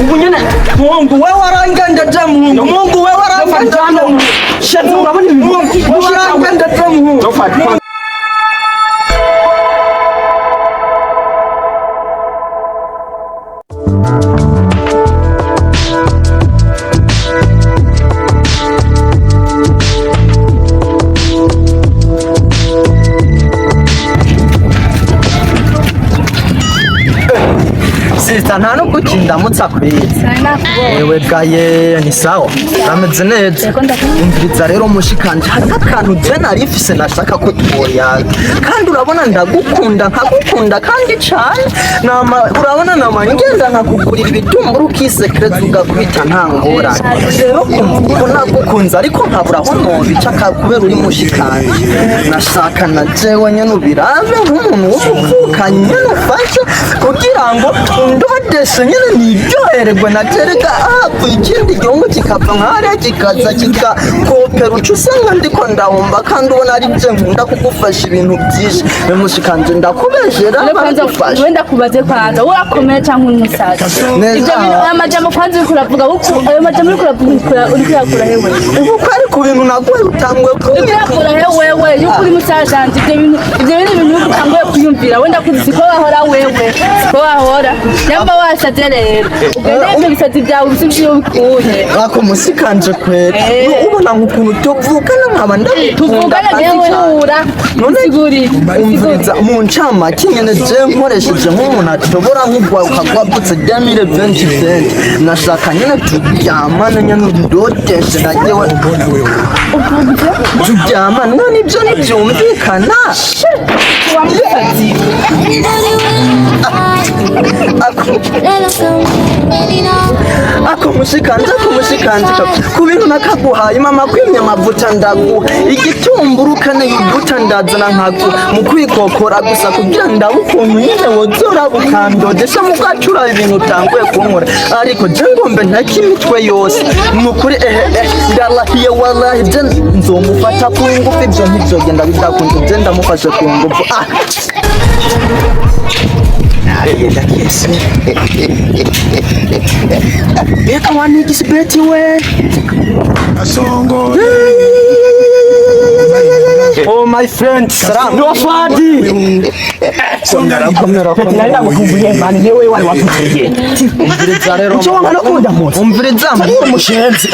ubunyene muhungu wewe waranganda ja muhungu wewe waranganda shatu urabona muhungu waranganda ja muhungu Sita nta no kukindamutsa kwezi ewe gaye ni sawa ameze neza umviriza rero mushikanje hari akantu je narifise nashaka ko twoyaga kandi urabona ndagukunda nkagukunda kandi cyane urabona nama ngenda nkakugurira ibitumburu kisekreza ugakubita nta ngora rero ko nagukunze ariko nkabura aho nobica kubera uri mushikanje nashaka na jewe nyene ubirabe nk'umuntu w'umuvukanye nyene ufashe kugira ngo ndodese nyene niryohererwe natereka hapo ikindi gihugu kikava nk'ahariya kikaza kikakopera uca usanga ndiko ndahomba kandi ubona ari byo nkunda kugufasha ibintu byinshi mushikanje ndakubeshera baragufasha wenda kubaze kwanza urakomeye cyangwa umusaza ibyo bintu amajambo kwanza uri kuravuga ayo majambo uri kuravuga uri kuyakura hewe uko ari ku bintu naguye utangwe kuyakura hewe yuko uri musaza ibyo bintu utanguye kuyumvira wenda kuzi ko wahora wewe ko wahora nyamba wasaze rero ugende ibisazi byawe bisubye ubikuye ako musikanje kwera ubona nk'ukuntu tuvugana nkaba tuvugana ngewe nura none siguri umviriza mu ncama kinyene je nkoresheje nk'umuntu atobora nk'ugwa ukagwabutse 2020 nashaka nyene turyamana nyene ndoteshe nagewe turyamana none ibyo nibyumvikana ako mushikanje ku bintu nakaguhaye mama kwimya amavuta ndaguha igitumburu kane yubuta ndazana nkagu mu kwikokora gusa kugira ndabe ukuntu nyine wozora bukandodesha mugacura ibintu utanguye kunkora ariko je ngombe ntakimitwe yose nukuri ndalahiye wallahi je nzomufata ku ngufu ibyo ntizogenda bidakunze je ndamufashe ku ngufu Arenda kese. Beka wanigisi beti we. Asongo. Oh my friend, salam. No fadi. Songara kamera. Naenda kukumbuye mani newe wali watuye. Umviriza rero. Choma nakunda moto. Umviriza muri mushenzi.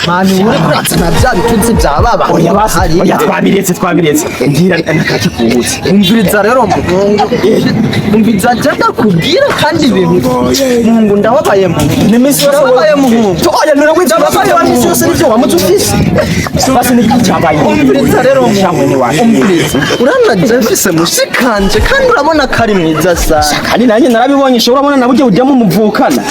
Mani uri kuratana bya bitutsi byababa. Oya basi. Oya twabiretse. Ngira nakaki kubuza. Umviriza rero umviriza jenda kubwira kandi ibintu. Mungu ndababaye mu. Nimisoro wabaye mu. Oya nura kwizabaye wa misi yose nivyo wamutufise. Basi nikicabaye. Umviriza rero mshamwe wawe. Umviriza. Urana Jefise mushikanje kandi urabona kari mwiza sana. Kandi nanjye narabibonyesha urabona nabuje ujyamo muvukana.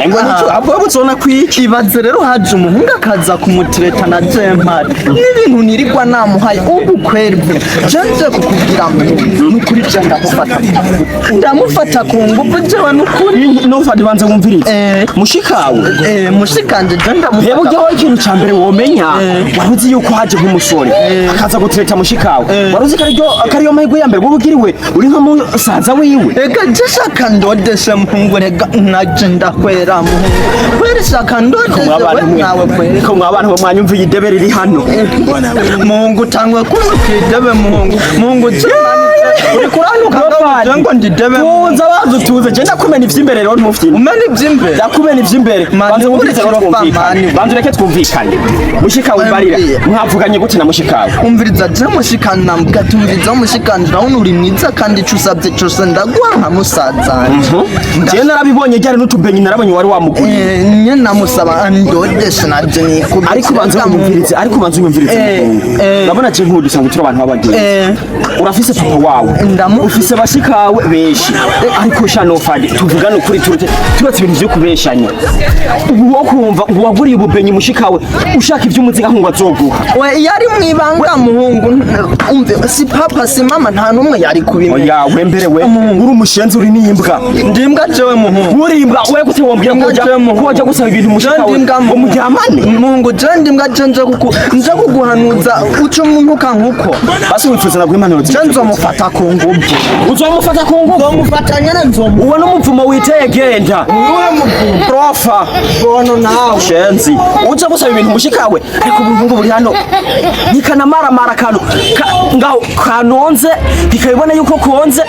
Ngo nicyo abo buzona kwikibaze rero haje umuhungu akaza kumutireta na Jempari. N'ibintu nirigwa namuhaye ubu kwerwe. Jenze kukubwira nukuri cyangwa ndamufata ku ngufu jewe nukuri nufadi banze ngumvirize mushikawe mushikanje jenda mu yebo jyaho ikintu cyambere womenya waruzi yuko haje nk'umusore akaza gutreta mushikawe waruzi kariyo mahigwe yambere bubugiriwe uri nka musaza wiwe ega jeshaka ndodeshe muhungu rega naje ndakwera muhungu kwereshaka ndodeshe nawe kwere ko mwabana bo mwanyumva idebe riri hano muhungu tangwe kwidebe muhungu uri kuranuka ngo ndidebe muza bazo tuze je ndakumena ivyimbere rero ntufite umena ivyimbere ndakumena ivyimbere banze mubirize rero twumvikane banze reke twumvikane mushikawe barira mwavuganye gute na mushikawe umviriza je mushikana mugatumviriza mushikanje naho uri mwiza kandi cusabye cyose ndaguha nka musaza je narabibonye cyane n'utubenyi narabonye wari wamuguye nye namusaba ndodeshe naje ni ariko banze umvirize urabona je nk'udu sanga turi abantu babagiye urafise papa wawe ufise bashikawe beshi ariko shano fadi tuvugana ukuri turutse ibintu byo kubeshanya uwo kumva waguriye ububenyi mushikawe ushaka ivy'umuziga nkungu azoguha we yari mwibanga muhungu umve si papa si mama nta numwe yari kubimenya oya wemberewe uri umushenzi uri nimbwa ndimbwa jewe muhungu uri imbwa we gute wombwira ko wajya gusaba ibintu mushikawe umuryamane muhungu je ndimbwa nje kuguhanuza uca umuntu kankuko basi wifuza naguha impanuro je nzomufata ku nguvu. Uzomufata ku nguvu. Uzomufatanya na nzomu. Uwo n'umuvumo witeye genda. Uwe muvumo. Profa. Bono nawe. Shenzi. Uza gusaba ibintu mushikawe. Ariko ubungu buri hano. Nikanamara kano. Ngaho kanonze bikabibona yuko konze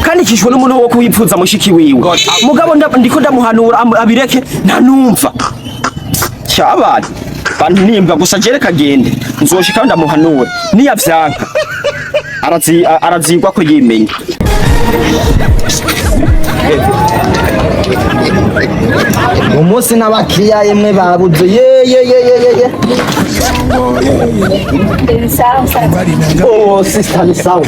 kandi kishwe n'umuntu wo kuwipfuza mushiki wiwe. Mugabo ndiko ndamuhanura abireke ntanumva. Cyabanye. Bantu nimba gusa jere kagende. Nzoshika ndamuhanura. Niyavyanka. Arazigwa ko yimenya. Umunsi n'abakiriya yemwe babuze ye. Oh, sister ni sawa.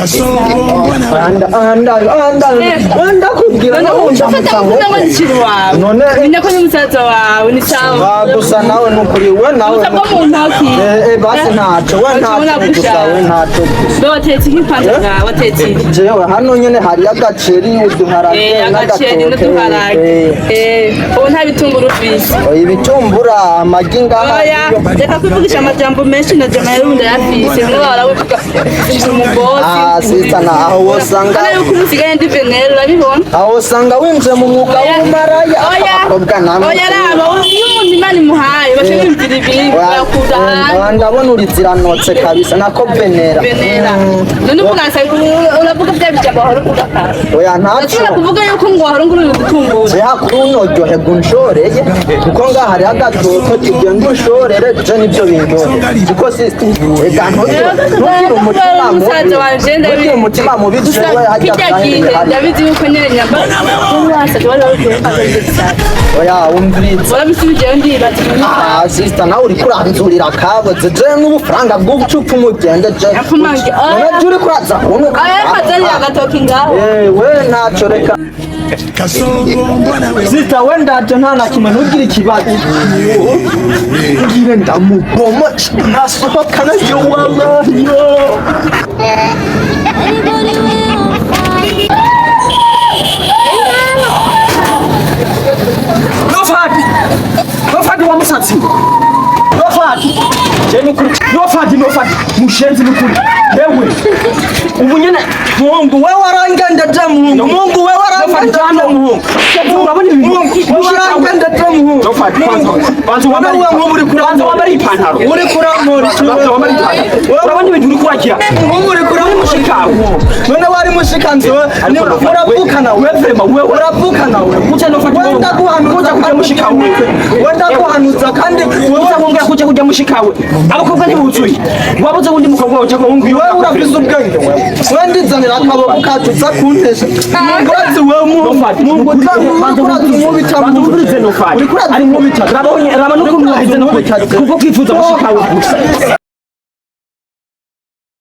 Anda kubwira none Nako ni musaza wawe ni sawa. Gusa nawe nukuri we nawe. Basi ntaco we ntaco. Watetse nk'ipantara watetse. Jewe hano nyene hari agaceri uduharage n'agatoke. Ubu nta bitunguru ufise. Ibitumbura amagi ngaha. Reka kwivugisha amajambo menshi na jama y'undi yafise. Mwe baravuga umugozi. Sister na aho wosanga. Kana yuko musigaye ndi venere urabibona. Aho wosanga winje mu mwuga w'umaraya. Abakobwa namwe. Oya raba iyo umuntu Imana imuhaye bashaka imvira ibiri yakuda hanze. Ndabona uriziranotse kabisa nako venera. None uravuga bya bijambo horo kudakara. Oya ntaco. Nashobora kuvuga yuko ngo horo nguru udutungura. Ya kunyojohe gunshoreye kuko ngaha hari agatoko kigenda ushorere je nivyo bintu. Kuko sister ega ntugira umutima mubi. Umusaza wanje ndabizi. Umutima mubi jewe hajya. Ndabizi yuko nyene nyamba. Umusaza wari Oya umviriza. Warabisubije ndibaza. Sister nawe uri kuranzurira kaboze je n'ubufaranga bw'ubucupa umugende je. Yafumange. None juri kuraza kunuka. Kazali agatoki ngaho. We ntaco reka. Sister wenda je nta na kimwe ntugira ikibazo. Ngire ndamuboma nasohoka nayo wallahi yo. Nofadi wa musatsi. Nofadi. Jeni kuri. Nofadi mushenzi nukuri. Yewe. Umunyene Mungu wewe warangenda damu. Mungu wewe warangenda damu. Urabona ibintu. Warangenda damu. Nofadi kwanza wabari muri kuranza wabari ipantaro. Uri kuramura. Wabari ipantaro. Urabona ibintu uri kurakira. Uri kuramura mushikawe. None wari mushikanze uravuka nawe. Wewe uravuka nawe. Kucha nofadi. Wenda guhanuza kuja mushikawe. Wenda guhanuza kandi uza kongera kuja mushikawe. Abakobwa ntibuzuye. Wabuze wundi mukobwa waje ko wungu. Wewe urabize ubwenge wewe. Wendizanira akaboko kacuza kuntesha. Ngozi wewe Mungu uri kuraza mubi cyane. Raba nuko mwahize no kuva kwifuza mushikawe.